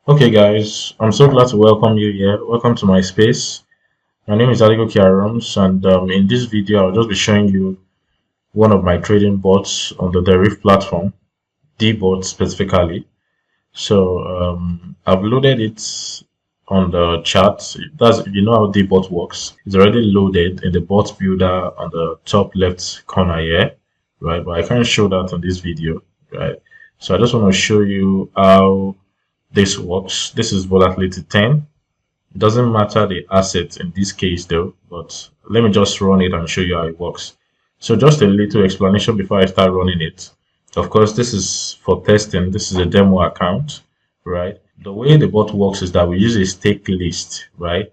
Okay, guys, I'm so glad to welcome you here. Welcome to my space. My name is Aligo Kiarams, and in this video, I'll just be showing you one of my trading bots on the Deriv platform, Dbot specifically. So I've loaded it on the chat. That's if you know how Dbot works. It's already loaded in the bot builder on the top left corner here, right? But I can't show that on this video, right? So I just want to show you how this works. This is volatility 10. It doesn't matter the asset in this case though, but let me just run it and show you how it works. So just a little explanation before I start running it. Of course, this is for testing. This is a demo account, right? The way the bot works is that we use a stake list, right?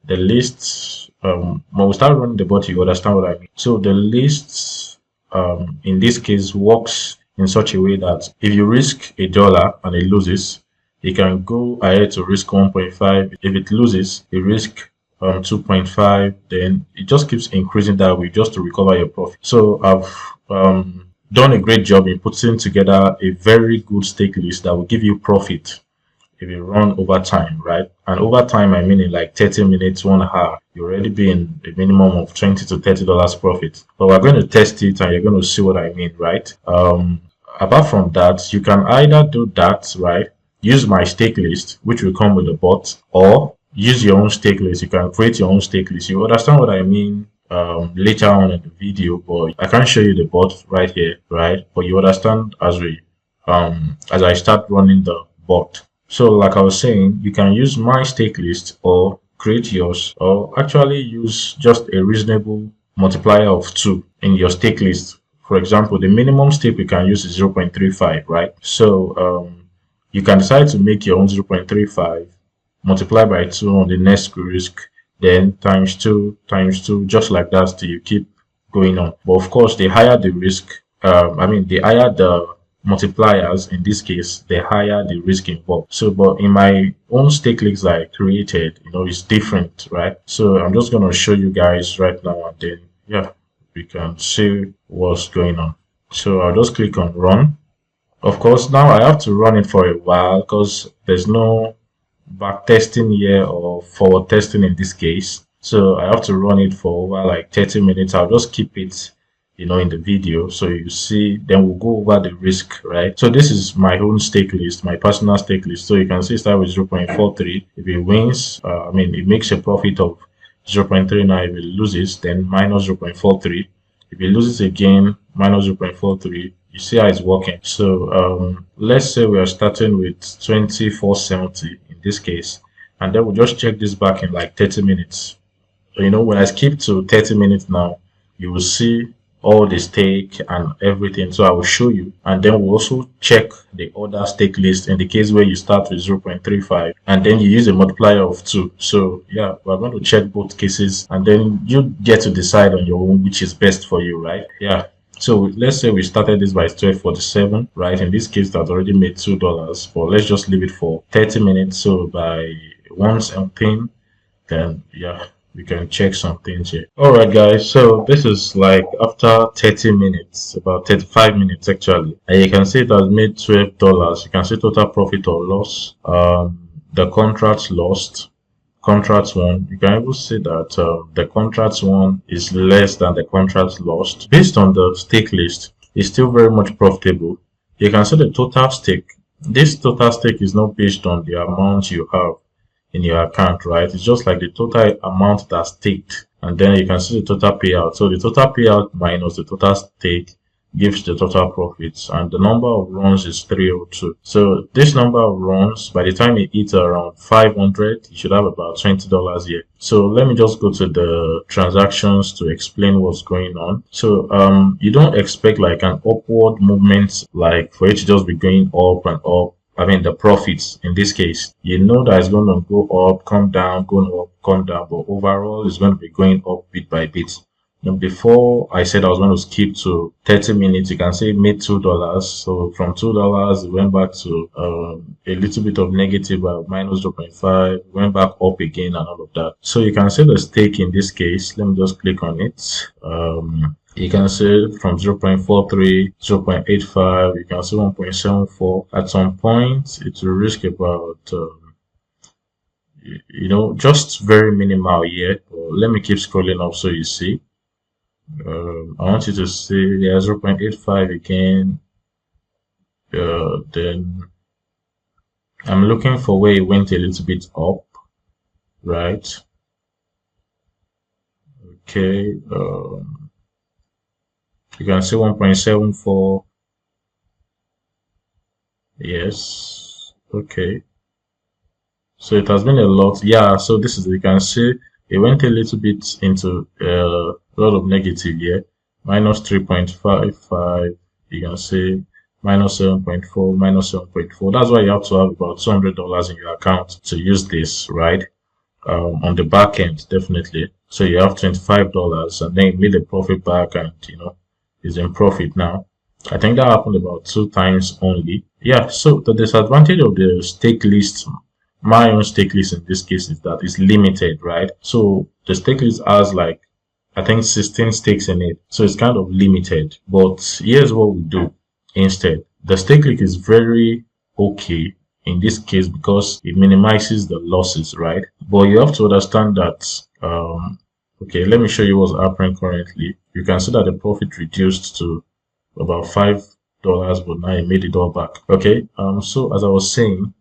The lists, when we start running the bot, you understand what I mean. So the lists, in this case, works in such a way that if you risk $1 and it loses, you can go ahead to risk 1.5. If it loses, you risk 2.5. Then it just keeps increasing that way just to recover your profit. So I've done a great job in putting together a very good stake list that will give you profit if you run over time, right? And over time, I mean in like 30 minutes, 1 hour, you already be in a minimum of $20 to $30 profit. But we're going to test it and you're going to see what I mean, right? Apart from that, you can either do that, right? Use my stake list, which will come with the bot, or use your own stake list. You can create your own stake list. You understand what I mean later on in the video, but I can't show you the bot right here, right? But you understand as I start running the bot. So like I was saying, you can use my stake list or create yours, or actually use just a reasonable multiplier of 2 in your stake list. For example, the minimum stake we can use is 0.35, right? So you can decide to make your own 0.35, multiply by 2 on the next risk, then times 2, just like that till you keep going on. But of course, the higher the risk, the higher the multipliers in this case, the higher the risk involved. So, but in my own stake list I created, it's different, right? So I'm just going to show you guys right now, and then, yeah, we can see what's going on. So I'll just click on run. Of course, now I have to run it for a while because there's no back testing here or forward testing in this case. So I have to run it for over like 30 minutes. I'll just keep it, in the video. So you see, then we'll go over the risk, right? So this is my own stake list, my personal stake list. So you can see start with 0.43. If it wins, it makes a profit of 0.39. If it loses, then minus 0.43. If it loses again, minus 0.43. You see how it's working. So let's say we are starting with 2470 in this case, and then we'll just check this back in like 30 minutes. So, when I skip to 30 minutes now, you will see all the stake and everything. So I will show you, and then we'll also check the other stake list in the case where you start with 0.35 and then you use a multiplier of 2. So yeah, we're going to check both cases, and then you get to decide on your own which is best for you, right? Yeah. So let's say we started this by 12:47, right? In this case, that's already made $2, but let's just leave it for 30 minutes. So by 1:17, then yeah, we can check some things here. All right, guys. So this is like after 30 minutes, about 35 minutes actually, and you can see it has made $12. You can see total profit or loss. The contracts lost. Contracts won, you can even see that the contracts won is less than the contracts lost. Based on the stake list, it's still very much profitable. You can see the total stake. This total stake is not based on the amount you have in your account, right? It's just like the total amount that's staked, and then you can see the total payout. So the total payout minus the total stake gives the total profits, and the number of runs is 302. So this number of runs, by the time it hits around 500, you should have about $20 here. So let me just go to the transactions to explain what's going on. So you don't expect like an upward movement, like for it to just be going up and up. The profits in this case, that it's going to go up, come down, go up, come down, but overall it's going to be going up bit by bit. Before I said I was going to skip to 30 minutes, you can see it made $2. So from $2, it went back to a little bit of negative, minus 0.5, went back up again and all of that. So you can see the stake in this case. Let me just click on it. You can see from 0.43, 0.85, you can see 1.74. At some point, it will risk about, just very minimal here. Let me keep scrolling up so you see. I want you to see, yeah, 0.85 again. Then I'm looking for where it went a little bit up, right? Okay. You can see 1.74. Yes. Okay. So it has been a lot. Yeah. So this is, you can see it went a little bit into a lot of negative here. Minus 3.55. You can see minus 7.4, minus 7.4. That's why you have to have about $200 in your account to use this, right? On the back end, definitely. So you have $25 and then you made a profit back and, is in profit now. I think that happened about 2 times only. Yeah, so the disadvantage of the stake list, my own stake list in this case, is that it's limited, right? So the stake list has like, I think 16 stakes in it. So it's kind of limited. But here's what we do instead. The stake list is very okay in this case because it minimizes the losses, right? But you have to understand that, okay, let me show you what's happening currently. You can see that the profit reduced to about $5, but now it made it all back. Okay, so as I was saying,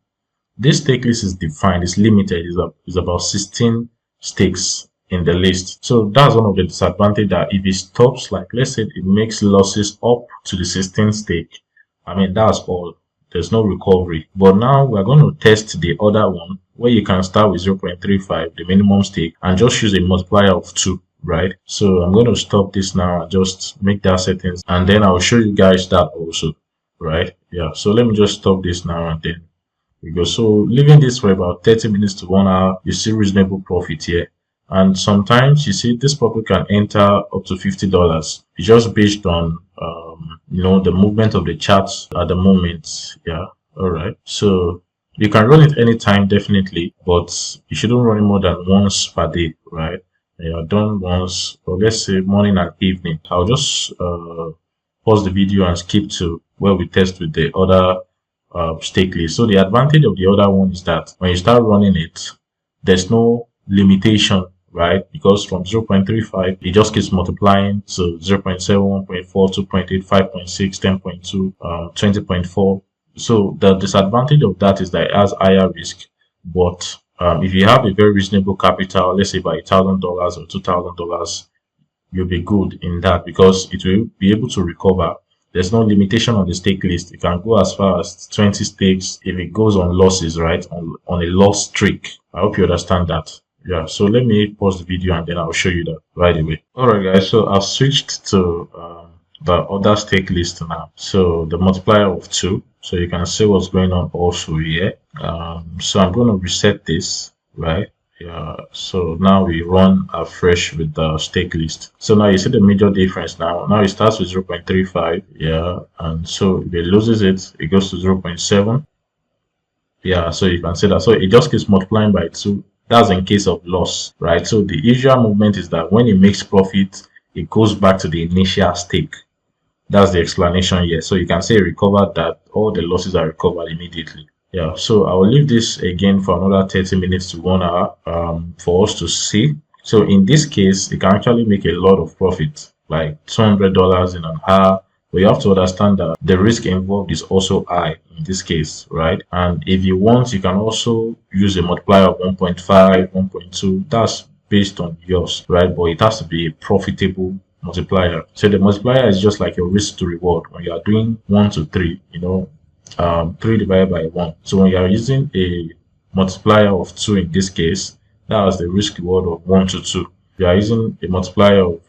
this stake list is defined, it's limited, it's about 16 stakes in the list. So that's one of the disadvantages, that if it stops, like let's say it makes losses up to the 16 stake, I mean, that's all. There's no recovery. But now we're going to test the other one where you can start with 0.35, the minimum stake, and just use a multiplier of 2, right? So I'm going to stop this now and just make that settings, and then I'll show you guys that also, right? Yeah, so let me just stop this now and then we go. So leaving this for about 30 minutes to 1 hour, you see reasonable profit here. And sometimes you see this profit can enter up to $50. It's just based on the movement of the charts at the moment. Yeah, all right. So you can run it anytime, definitely, but you shouldn't run it more than once per day, right? Yeah, done once, or let's say morning and evening. I'll just pause the video and skip to where we test with the other stake list. So the advantage of the other one is that when you start running it, there's no limitation, right? Because from 0.35, it just keeps multiplying. So 0.7, 1.4, 2.8, 5.6, 10.2, 20.4. So the disadvantage of that is that it has higher risk. But if you have a very reasonable capital, let's say by $1,000 or $2,000, you'll be good in that because it will be able to recover. There's no limitation on the stake list. You can go as far as 20 stakes if it goes on losses, right? On a loss streak. I hope you understand that. Yeah, so let me pause the video and then I'll show you that right away. Alright guys, so I've switched to the other stake list now. So the multiplier of 2. So you can see what's going on also here. So I'm going to reset this, right? Yeah, so now we run afresh with the stake list. So now you see the major difference now. Now it starts with 0.35, yeah, and so if it loses it, it goes to 0.7. Yeah, so you can see that. So it just keeps multiplying by 2. That's in case of loss, right? So the usual movement is that when it makes profit, it goes back to the initial stake. That's the explanation here. So you can say recovered, that all the losses are recovered immediately. Yeah, so I will leave this again for another 30 minutes to 1 hour for us to see. So in this case, you can actually make a lot of profit, like $200 in an hour. But you have to understand that the risk involved is also high in this case, right? And if you want, you can also use a multiplier of 1.5, 1.2. That's based on yours, right? But it has to be a profitable multiplier. So the multiplier is just like a risk to reward. When you are doing 1 to 3, 3 divided by 1. So when you are using a multiplier of 2 in this case, that was the risk reward of 1 to 2. You are using a multiplier of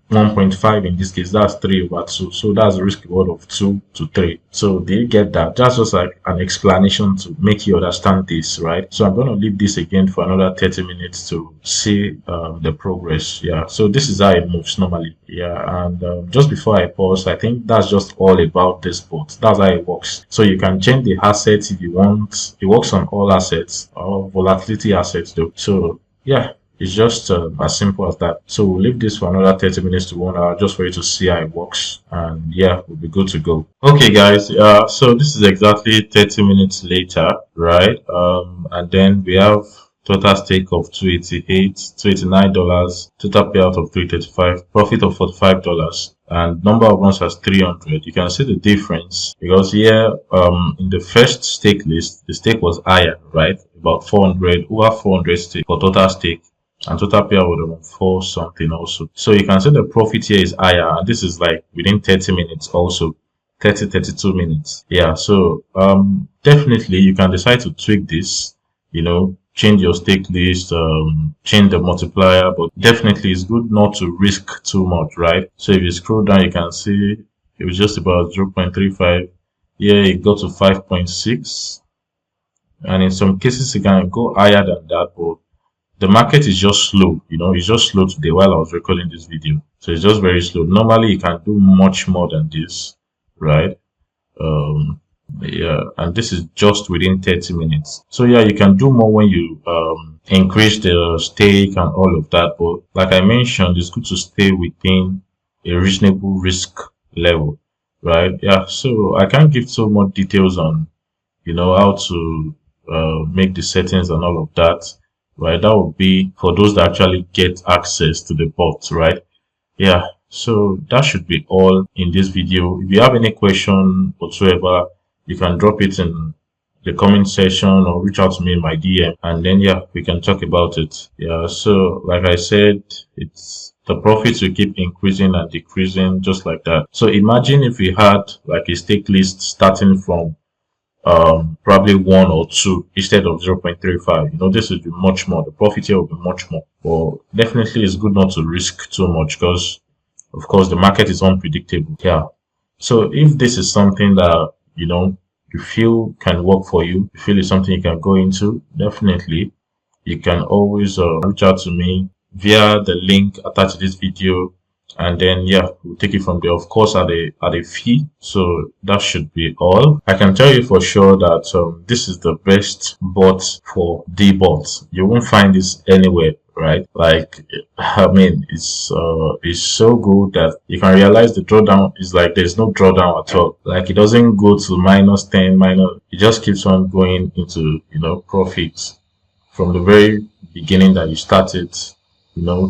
1.5 in this case, that's 3 over 2. So that's the risk reward of 2 to 3. So do you get that? That's just like an explanation to make you understand this, right? So I'm going to leave this again for another 30 minutes to see the progress. Yeah, so this is how it moves normally. Yeah, and just before I pause, I think that's just all about this bot. That's how it works. So you can change the assets if you want. It works on all assets, or volatility assets though. So yeah, It's just as simple as that. So we'll leave this for another 30 minutes to 1 hour just for you to see how it works. And yeah, we'll be good to go. Okay, guys. So this is exactly 30 minutes later, right? And then we have total stake of 288, $289, total payout of 335, profit of $45, and number of runs as 300. You can see the difference because here, in the first stake list, the stake was higher, right? About 400, over 400 stake for total stake, and total payout would have been 4 something also. So you can see the profit here is higher, and this is like within 30 minutes also. 32 minutes. Yeah, so definitely you can decide to tweak this, change your stake list, change the multiplier, but definitely it's good not to risk too much, right? So if you scroll down, you can see it was just about 0.35. Yeah, it got to 5.6, and in some cases it can go higher than that, but the market is just slow, it's just slow today while I was recording this video. So it's just very slow. Normally you can do much more than this, right? um yeah, and this is just within 30 minutes. So yeah, you can do more when you increase the stake and all of that, but like I mentioned, it's good to stay within a reasonable risk level, right? Yeah, so I can't give so much details on how to make the settings and all of that, right? That would be for those that actually get access to the bot, right? Yeah, so that should be all in this video. If you have any question whatsoever, you can drop it in the comment section or reach out to me in my DM, and then yeah, we can talk about it. Yeah, so like I said, it's the profits will keep increasing and decreasing just like that. So imagine if we had like a stake list starting from probably 1 or 2 instead of 0.35. This would be much more. The profit here will be much more. But definitely it's good not to risk too much because of course the market is unpredictable. Yeah. So if this is something that you feel can work for you, you feel it's something you can go into, definitely you can always reach out to me via the link attached to this video, and then yeah, we'll take it from there, of course at a fee. So that should be all. I can tell you for sure that this is the best bot for Dbot. You won't find this anywhere, right? Like, I mean, it's so good that you can realize the drawdown is like there's no drawdown at all. Like, it doesn't go to -10 minus, it just keeps on going into profits from the very beginning that you started,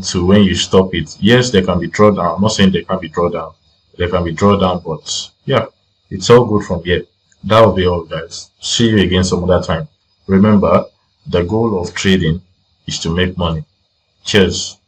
to when you stop it. Yes, there can be drawdown. I'm not saying there can be drawdown. There can be drawdown, but yeah, it's all good from here. That will be all, guys. See you again some other time. Remember, the goal of trading is to make money. Cheers.